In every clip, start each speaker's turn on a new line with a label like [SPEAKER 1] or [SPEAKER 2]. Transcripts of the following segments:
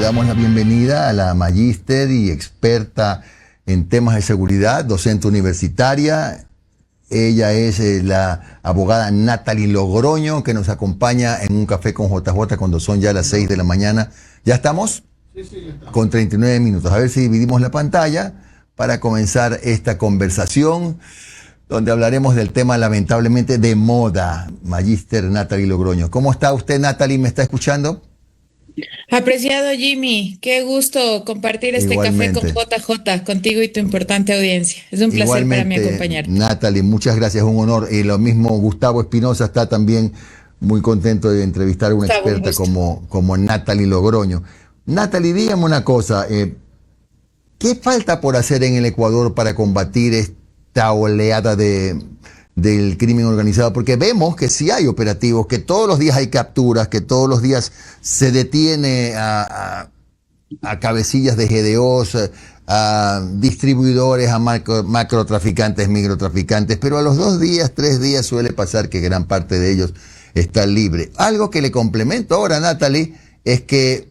[SPEAKER 1] damos la bienvenida a la magíster y experta en temas de seguridad, docente universitaria. Ella es la abogada Natalie Logroño, que nos acompaña en un café con JJ cuando son ya las 6 de la mañana. ¿Ya estamos?
[SPEAKER 2] Sí, ya estamos.
[SPEAKER 1] Con 39 minutos. A ver si dividimos la pantalla para comenzar esta conversación, donde hablaremos del tema lamentablemente de moda. Magíster Natalie Logroño. ¿Cómo está usted, Natalie? ¿Me está escuchando?
[SPEAKER 3] Apreciado Jimmy, qué gusto compartir este
[SPEAKER 1] Igualmente.
[SPEAKER 3] café con JJ, contigo y tu importante audiencia. Es un placer para mí acompañarte.
[SPEAKER 1] Natalie, muchas gracias, un honor. Y lo mismo, Gustavo Espinosa está también muy contento de entrevistar a una
[SPEAKER 3] Gustavo,
[SPEAKER 1] experta como Natalie Logroño. Natalie, dígame una cosa, ¿qué falta por hacer en el Ecuador para combatir esta oleada del crimen organizado? Porque vemos que sí hay operativos, que todos los días hay capturas, que todos los días se detiene a cabecillas de GDOs, a distribuidores, a macrotraficantes, microtraficantes, pero a los 2 días, 3 días suele pasar que gran parte de ellos están libres. Algo que le complemento ahora, Natalie, es que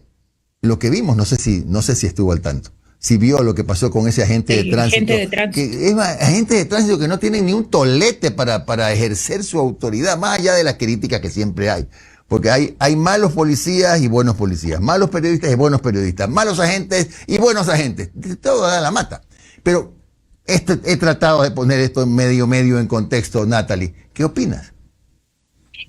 [SPEAKER 1] lo que vimos, no sé si estuvo al tanto, si vio lo que pasó con ese agente de tránsito, que es agente de tránsito que no tiene ni un tolete para ejercer su autoridad, más allá de las críticas que siempre hay. Porque hay malos policías y buenos policías, malos periodistas y buenos periodistas, malos agentes y buenos agentes. Todo da la mata. Pero he tratado de poner esto medio en contexto, Natalie. ¿Qué opinas?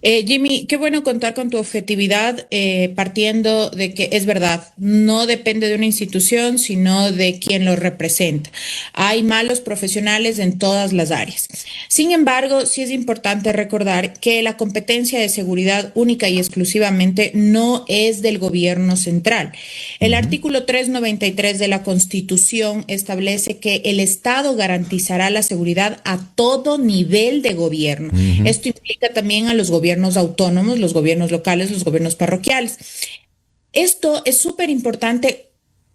[SPEAKER 3] Jimmy, qué bueno contar con tu objetividad, partiendo de que es verdad, no depende de una institución, sino de quien lo representa. Hay malos profesionales en todas las áreas. Sin embargo, sí es importante recordar que la competencia de seguridad única y exclusivamente no es del gobierno central. El artículo 393 de la Constitución establece que el Estado garantizará la seguridad a todo nivel de gobierno. Esto implica también a los gobiernos autónomos, los gobiernos locales, los gobiernos parroquiales. Esto es súper importante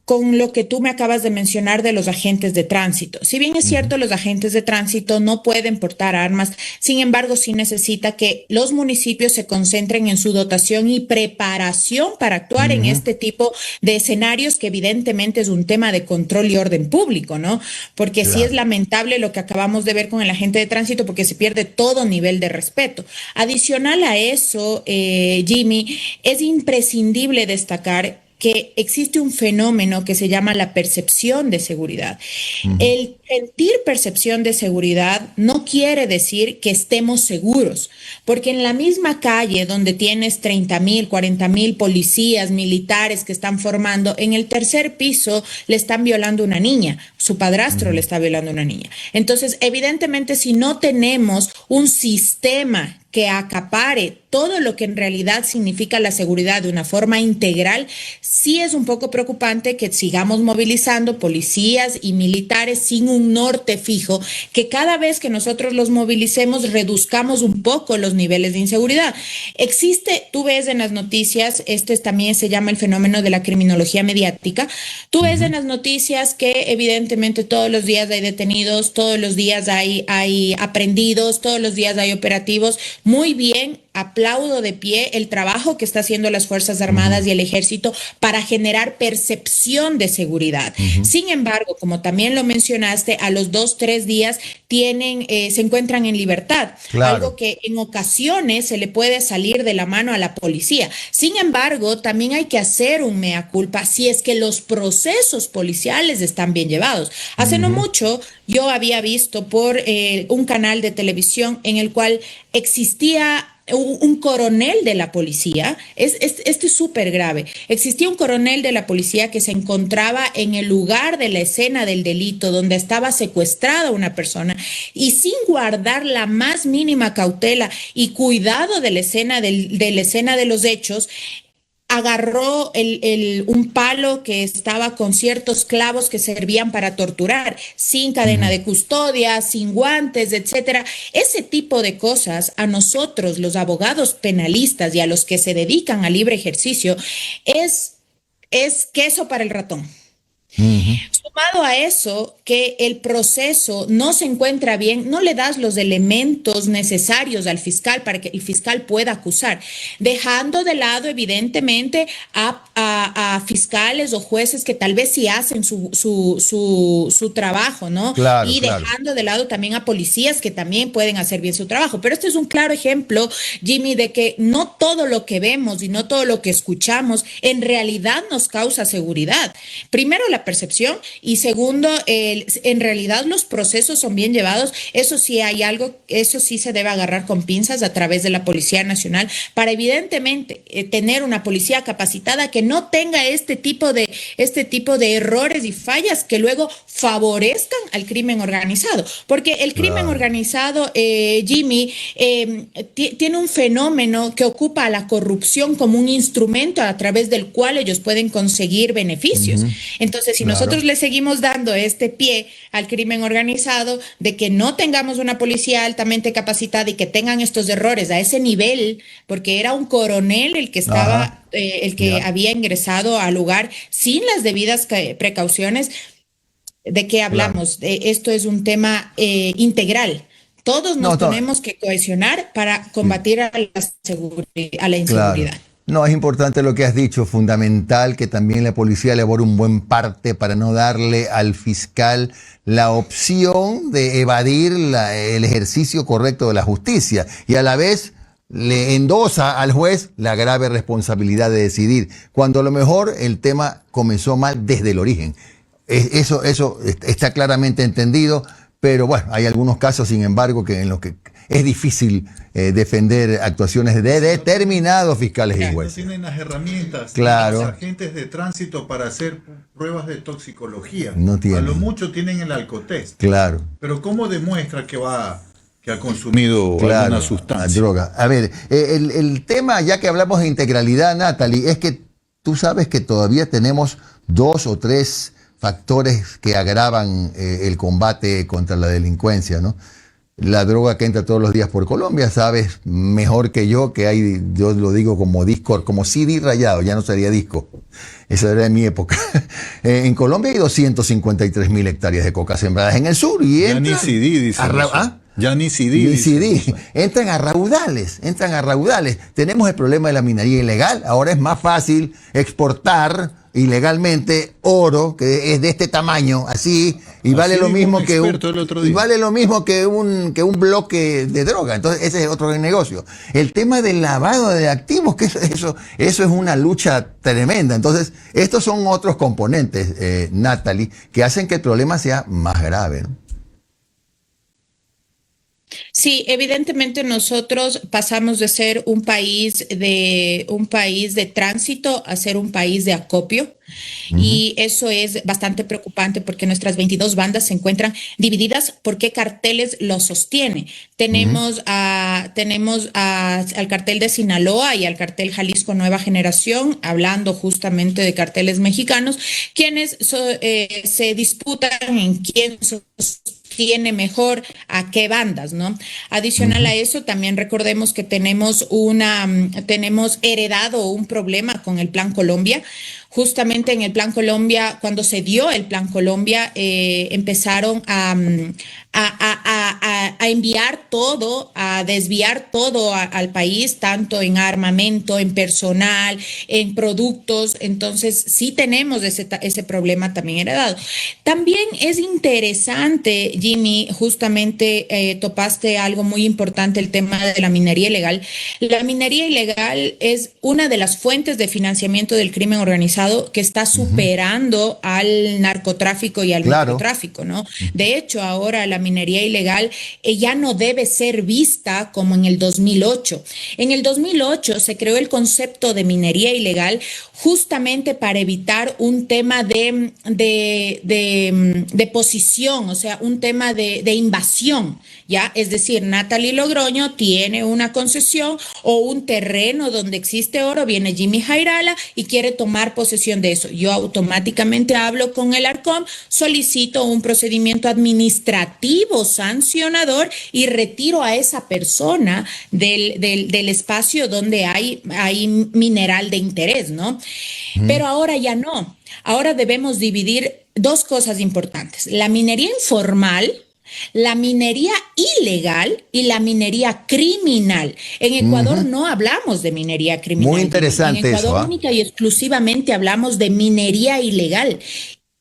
[SPEAKER 3] con lo que tú me acabas de mencionar de los agentes de tránsito. Si bien es cierto, los agentes de tránsito no pueden portar armas, sin embargo, sí necesita que los municipios se concentren en su dotación y preparación para actuar en este tipo de escenarios, que evidentemente es un tema de control y orden público, ¿no? Porque sí es lamentable lo que acabamos de ver con el agente de tránsito, porque se pierde todo nivel de respeto. Adicional a eso, Jimmy, es imprescindible destacar que existe un fenómeno que se llama la percepción de seguridad. El sentir percepción de seguridad no quiere decir que estemos seguros, porque en la misma calle donde tienes 30,000, 40,000 policías, militares que están formando, en el tercer piso le están violando a una niña, su padrastro le está violando a una niña. Entonces, evidentemente, si no tenemos un sistema que acapare todo lo que en realidad significa la seguridad de una forma integral, sí es un poco preocupante que sigamos movilizando policías y militares sin un norte fijo, que cada vez que nosotros los movilicemos reduzcamos un poco los niveles de inseguridad. Existe, tú ves en las noticias, también se llama el fenómeno de la criminología mediática, tú ves en las noticias que evidentemente todos los días hay detenidos, todos los días hay aprendidos, todos los días hay operativos. Muy bien, aplaudo de pie el trabajo que está haciendo las Fuerzas Armadas y el Ejército para generar percepción de seguridad. Sin embargo, como también lo mencionaste, a los 2, 3 días se encuentran en libertad, algo que en ocasiones se le puede salir de la mano a la policía. Sin embargo, también hay que hacer un mea culpa si es que los procesos policiales están bien llevados. Hace no mucho yo había visto por un canal de televisión en el cual existía un coronel de la policía. Esto es súper grave. Existía un coronel de la policía que se encontraba en el lugar de la escena del delito, donde estaba secuestrada una persona, y sin guardar la más mínima cautela y cuidado de la escena de los hechos, agarró un palo que estaba con ciertos clavos que servían para torturar, sin cadena de custodia, sin guantes, etcétera. Ese tipo de cosas a nosotros, los abogados penalistas y a los que se dedican al libre ejercicio, es queso para el ratón. Son Sumado a eso, que el proceso no se encuentra bien, no le das los elementos necesarios al fiscal para que el fiscal pueda acusar, dejando de lado evidentemente a fiscales o jueces que tal vez sí hacen su trabajo, ¿no?
[SPEAKER 1] Claro,
[SPEAKER 3] Y
[SPEAKER 1] claro.
[SPEAKER 3] dejando de lado también a policías que también pueden hacer bien su trabajo. Pero este es un claro ejemplo, Jimmy, de que no todo lo que vemos y no todo lo que escuchamos en realidad nos causa seguridad. Primero, la percepción y segundo, en realidad los procesos son bien llevados. Eso sí hay algo, eso sí se debe agarrar con pinzas a través de la Policía Nacional para evidentemente tener una policía capacitada que no tenga este tipo de errores y fallas que luego favorezcan al crimen organizado. Porque el crimen
[SPEAKER 1] Claro.
[SPEAKER 3] organizado, Jimmy, tiene un fenómeno que ocupa a la corrupción como un instrumento a través del cual ellos pueden conseguir beneficios.
[SPEAKER 1] Ujú.
[SPEAKER 3] Entonces, si nosotros
[SPEAKER 1] Claro.
[SPEAKER 3] le seguimos dando este pie al crimen organizado de que no tengamos una policía altamente capacitada y que tengan estos errores a ese nivel, porque era un coronel el que
[SPEAKER 1] Ajá.
[SPEAKER 3] estaba, el que
[SPEAKER 1] Ya.
[SPEAKER 3] había ingresado al lugar sin las debidas precauciones, ¿de qué
[SPEAKER 1] Claro.
[SPEAKER 3] hablamos? Esto es un tema integral. Todos
[SPEAKER 1] No,
[SPEAKER 3] nos
[SPEAKER 1] no.
[SPEAKER 3] tenemos que cohesionar para
[SPEAKER 1] Sí.
[SPEAKER 3] combatir a la
[SPEAKER 1] Claro.
[SPEAKER 3] inseguridad.
[SPEAKER 1] No, es importante lo que has dicho, fundamental que también la policía elabore un buen parte para no darle al fiscal la opción de evadir el ejercicio correcto de la justicia y a la vez le endosa al juez la grave responsabilidad de decidir, cuando a lo mejor el tema comenzó mal desde el origen. Eso está claramente entendido, pero bueno, hay algunos casos, sin embargo, que en los que es difícil defender actuaciones de determinados fiscales y
[SPEAKER 2] No
[SPEAKER 1] jueces.
[SPEAKER 2] tienen las herramientas
[SPEAKER 1] Claro.
[SPEAKER 2] los agentes de tránsito para hacer pruebas de toxicología.
[SPEAKER 1] No
[SPEAKER 2] A lo
[SPEAKER 1] tienen.
[SPEAKER 2] mucho tienen el alcotest.
[SPEAKER 1] Claro,
[SPEAKER 2] Pero ¿cómo demuestra que ha consumido
[SPEAKER 1] claro,
[SPEAKER 2] alguna sustancia?
[SPEAKER 1] droga. A ver, el tema, ya que hablamos de integralidad, Natalie, es que tú sabes que todavía tenemos 2 o 3 factores que agravan el combate contra la delincuencia, ¿no? La droga que entra todos los días por Colombia, sabes mejor que yo que hay, yo lo digo como disco, como CD rayado, ya no sería disco. Eso era de mi época. En Colombia hay 253.000 hectáreas de coca sembradas en el sur y
[SPEAKER 2] Ya ni
[SPEAKER 1] entran
[SPEAKER 2] CD dice eso.
[SPEAKER 1] ¿Ah?
[SPEAKER 2] Ya ni CD
[SPEAKER 1] Ni
[SPEAKER 2] dice
[SPEAKER 1] CD.
[SPEAKER 2] eso.
[SPEAKER 1] Entran a raudales, entran a raudales. Tenemos el problema de la minería ilegal. Ahora es más fácil exportar ilegalmente oro que es de este tamaño, así, y
[SPEAKER 2] Así
[SPEAKER 1] vale lo
[SPEAKER 2] dijo
[SPEAKER 1] mismo
[SPEAKER 2] un
[SPEAKER 1] que
[SPEAKER 2] experto el otro día.
[SPEAKER 1] y vale lo mismo que un bloque de droga. Entonces, ese es otro negocio. El tema del lavado de activos, que eso es una lucha tremenda. Entonces, estos son otros componentes, Natalie, que hacen que el problema sea más grave, ¿no?
[SPEAKER 3] Sí, evidentemente nosotros pasamos de ser un país de tránsito a ser un país de acopio.
[SPEAKER 1] Ujú.
[SPEAKER 3] Y eso es bastante preocupante porque nuestras 22 bandas se encuentran divididas por qué carteles los sostiene.
[SPEAKER 1] Ujú.
[SPEAKER 3] Al cartel de Sinaloa y al cartel Jalisco Nueva Generación, hablando justamente de carteles mexicanos, quienes se disputan en quién tiene mejor a qué bandas, ¿no? Adicional
[SPEAKER 1] Ujú.
[SPEAKER 3] a eso, también recordemos que tenemos heredado un problema con el Plan Colombia. Justamente en el Plan Colombia, cuando se dio el Plan Colombia, empezaron a enviar todo, a desviar todo al país, tanto en armamento, en personal, en productos. Entonces, sí tenemos ese problema también heredado. También es interesante, Jimmy, justamente topaste algo muy importante, el tema de la minería ilegal. La minería ilegal es una de las fuentes de financiamiento del crimen organizado que está
[SPEAKER 1] Ujú.
[SPEAKER 3] superando al narcotráfico y al
[SPEAKER 1] Claro.
[SPEAKER 3] microtráfico, ¿no? De hecho, ahora la minería ilegal ya no debe ser vista como en el 2008. En el 2008 se creó el concepto de minería ilegal justamente para evitar un tema de posición, o sea, un tema de invasión, ¿ya? Es decir, Natalie Logroño tiene una concesión o un terreno donde existe oro, viene Jimmy Jairala y quiere tomar posesión de eso. Yo automáticamente hablo con el Arcom, solicito un procedimiento administrativo sancionador y retiro a esa persona del espacio donde hay mineral de interés, ¿no? Pero ahora ya no. Ahora debemos dividir dos cosas importantes. La minería informal, la minería ilegal y la minería criminal. En Ecuador no hablamos de minería criminal.
[SPEAKER 1] Muy interesante
[SPEAKER 3] en Ecuador
[SPEAKER 1] eso, ¿eh?
[SPEAKER 3] única y exclusivamente hablamos de minería ilegal.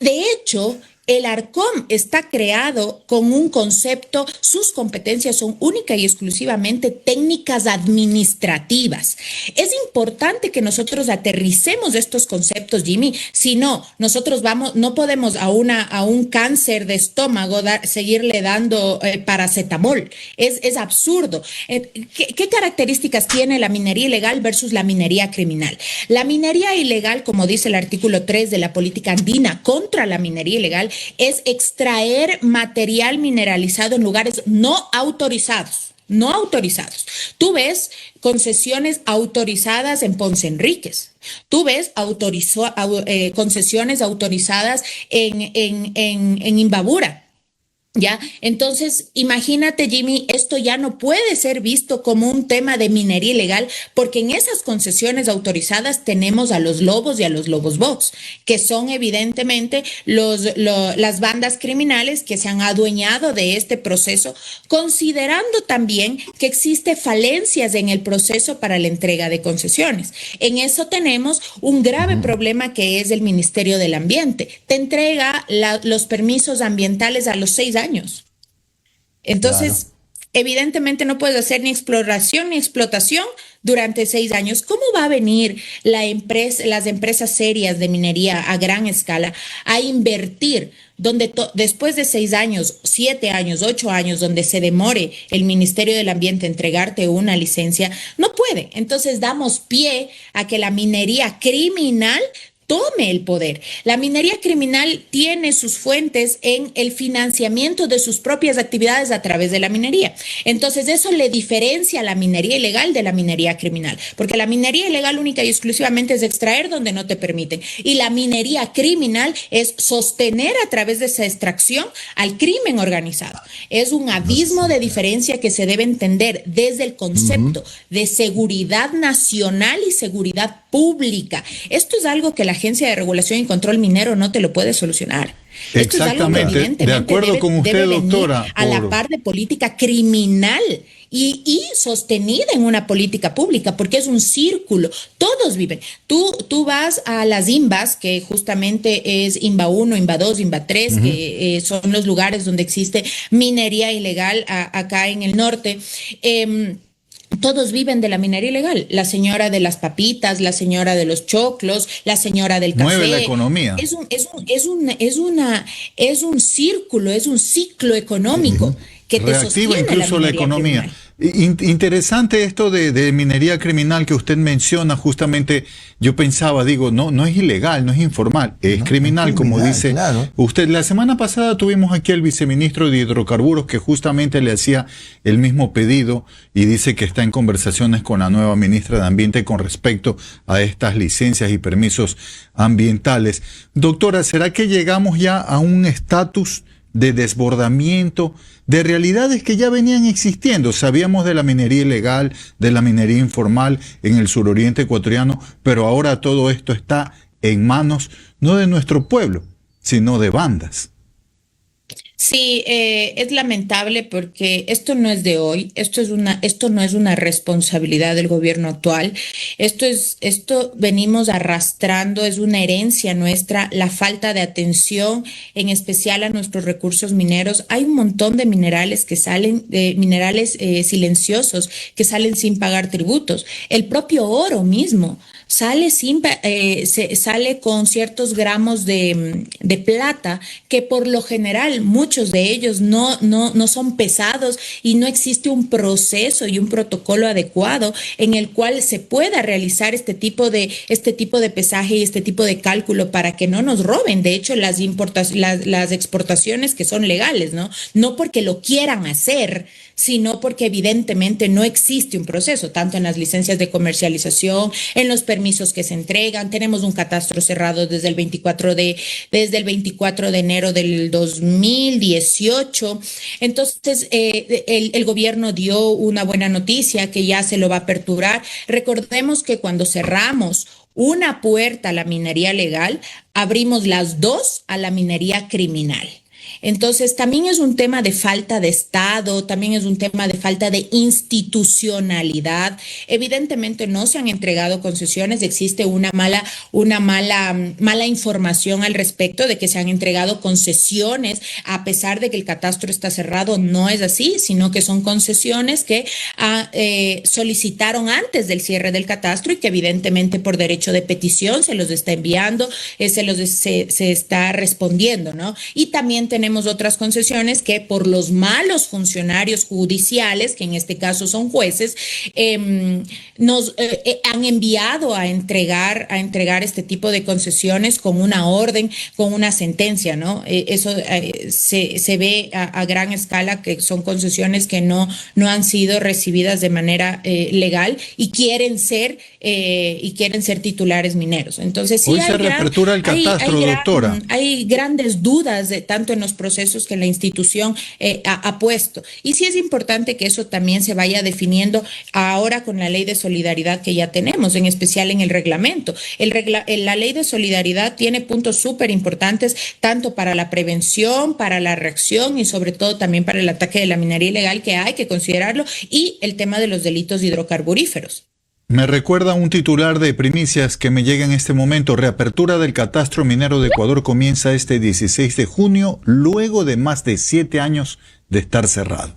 [SPEAKER 3] De hecho, el Arcom está creado con un concepto, sus competencias son única y exclusivamente técnicas administrativas. Es importante que nosotros aterricemos estos conceptos, Jimmy, si no, nosotros no podemos a un cáncer de estómago seguirle dando paracetamol. Es absurdo. ¿Qué características tiene la minería ilegal versus la minería criminal? La minería ilegal, como dice el artículo 3 de la política andina contra la minería ilegal, es extraer material mineralizado en lugares no autorizados. No autorizados. Tú ves concesiones autorizadas en Ponce Enríquez. Tú ves concesiones autorizadas en Imbabura. ¿Ya? Entonces, imagínate, Jimmy, esto ya no puede ser visto como un tema de minería ilegal, porque en esas concesiones autorizadas tenemos a los lobos y a los lobos box, que son evidentemente las bandas criminales que se han adueñado de este proceso, considerando también que existe falencias en el proceso para la entrega de concesiones. En eso tenemos un grave problema que es el Ministerio del Ambiente. Te entrega los permisos ambientales a los 6 años. Entonces, claro, evidentemente no puedes hacer ni exploración ni explotación durante 6 años. ¿Cómo va a venir las empresas serias de minería a gran escala a invertir donde después de 6 años, 7 años, 8 años, donde se demore el Ministerio del Ambiente entregarte una licencia? No puede. Entonces damos pie a que la minería criminal tome el poder. La minería criminal tiene sus fuentes en el financiamiento de sus propias actividades a través de la minería. Entonces, eso le diferencia a la minería ilegal de la minería criminal, porque la minería ilegal única y exclusivamente es extraer donde no te permiten, y la minería criminal es sostener a través de esa extracción al crimen organizado. Es un abismo de diferencia que se debe entender desde el concepto de seguridad nacional y seguridad pública. Esto es algo que la Agencia de Regulación y Control Minero no te lo puede solucionar. Esto es algo que evidentemente
[SPEAKER 4] de acuerdo con usted, doctora,
[SPEAKER 3] a la par de política criminal y sostenida en una política pública, porque es un círculo, todos viven. Tú vas a las INBAs, que justamente es INBA 1, INBA 2, INBA 3, que son los lugares donde existe minería ilegal acá en el norte. Todos viven de la minería ilegal. La señora de las papitas, la señora de los choclos, la señora del café.
[SPEAKER 4] Mueve la economía.
[SPEAKER 3] Es un círculo, es un ciclo económico que te
[SPEAKER 4] reactiva
[SPEAKER 3] sostiene
[SPEAKER 4] incluso la economía. Criminal. Interesante esto de minería criminal que usted menciona. Justamente yo pensaba, digo, no es ilegal, no es informal, es criminal, como dice usted. La semana pasada tuvimos aquí al viceministro de Hidrocarburos que justamente le hacía el mismo pedido y dice que está en conversaciones con la nueva ministra de Ambiente con respecto a estas licencias y permisos ambientales. Doctora, ¿será que llegamos ya a un estatus de desbordamiento de realidades que ya venían existiendo? Sabíamos de la minería ilegal, de la minería informal en el suroriente ecuatoriano, pero ahora todo esto está en manos no de nuestro pueblo, sino de bandas.
[SPEAKER 3] Sí, es lamentable porque esto no es de hoy, esto no es una responsabilidad del gobierno actual, esto venimos arrastrando, es una herencia nuestra, la falta de atención, en especial a nuestros recursos mineros. Hay un montón de minerales que salen, minerales silenciosos, que salen sin pagar tributos. El propio oro mismo sale sale con ciertos gramos de plata que por lo general muchos de ellos no son pesados y no existe un proceso y un protocolo adecuado en el cual se pueda realizar este tipo de pesaje y este tipo de cálculo para que no nos roben. De hecho, las exportaciones que son legales, no porque lo quieran hacer, sino porque evidentemente no existe un proceso, tanto en las licencias de comercialización, en los permisos que se entregan. Tenemos un catastro cerrado desde el 24 de enero del 2018. Entonces, el gobierno dio una buena noticia que ya se lo va a aperturar. Recordemos que cuando cerramos una puerta a la minería legal, abrimos las dos a la minería criminal. Entonces, también es un tema de falta de Estado, también es un tema de falta de institucionalidad. Evidentemente no se han entregado concesiones, existe una mala información al respecto de que se han entregado concesiones, a pesar de que el catastro está cerrado. No es así, sino que son concesiones que solicitaron antes del cierre del catastro y que evidentemente por derecho de petición se los está enviando, se está respondiendo, ¿no? Y también tenemos otras concesiones que por los malos funcionarios judiciales, que en este caso son jueces, nos han enviado a entregar este tipo de concesiones con una orden, con una sentencia, ¿no? Eso se ve a gran escala, que son concesiones que no han sido recibidas de manera legal y quieren ser titulares mineros. Entonces sí,
[SPEAKER 4] hoy se reapertura el catastro, doctora.
[SPEAKER 3] Hay grandes dudas tanto en los procesos que la institución ha puesto. Y sí es importante que eso también se vaya definiendo ahora con la ley de solidaridad que ya tenemos, en especial en el reglamento. La ley de solidaridad tiene puntos súper importantes, tanto para la prevención, para la reacción y sobre todo también para el ataque de la minería ilegal, que hay que considerarlo, y el tema de los delitos hidrocarburíferos.
[SPEAKER 4] Me recuerda un titular de Primicias que me llega en este momento. Reapertura del catastro minero de Ecuador comienza este 16 de junio, luego de más de 7 años de estar cerrado.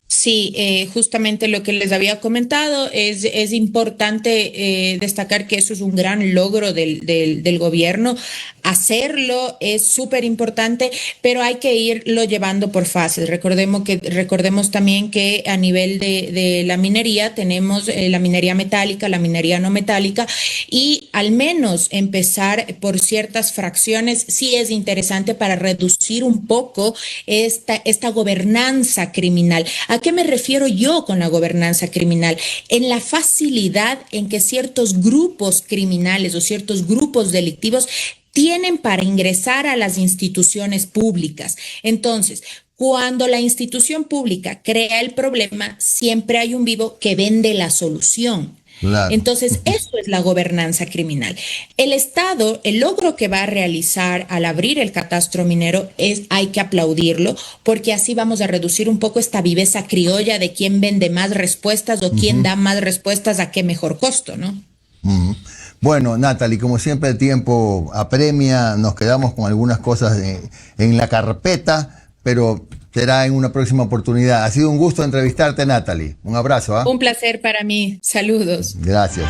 [SPEAKER 3] Sí, justamente lo que les había comentado, es importante destacar que eso es un gran logro del gobierno. Hacerlo es súper importante, pero hay que irlo llevando por fases. Recordemos también que a nivel de la minería tenemos la minería metálica, la minería no metálica, y al menos empezar por ciertas fracciones sí es interesante para reducir un poco esta gobernanza criminal. ¿A qué me refiero yo con la gobernanza criminal? En la facilidad en que ciertos grupos criminales o ciertos grupos delictivos tienen para ingresar a las instituciones públicas. Entonces, cuando la institución pública crea el problema, siempre hay un vivo que vende la solución. Claro. Entonces, eso es la gobernanza criminal. El Estado, el logro que va a realizar al abrir el catastro minero, hay que aplaudirlo, porque así vamos a reducir un poco esta viveza criolla de quién vende más respuestas o quién da más respuestas a qué mejor costo, ¿no?
[SPEAKER 1] Bueno, Natalie, como siempre el tiempo apremia, nos quedamos con algunas cosas en la carpeta, pero será en una próxima oportunidad. Ha sido un gusto entrevistarte, Natalie. Un abrazo.
[SPEAKER 3] Un placer para mí. Saludos.
[SPEAKER 1] Gracias.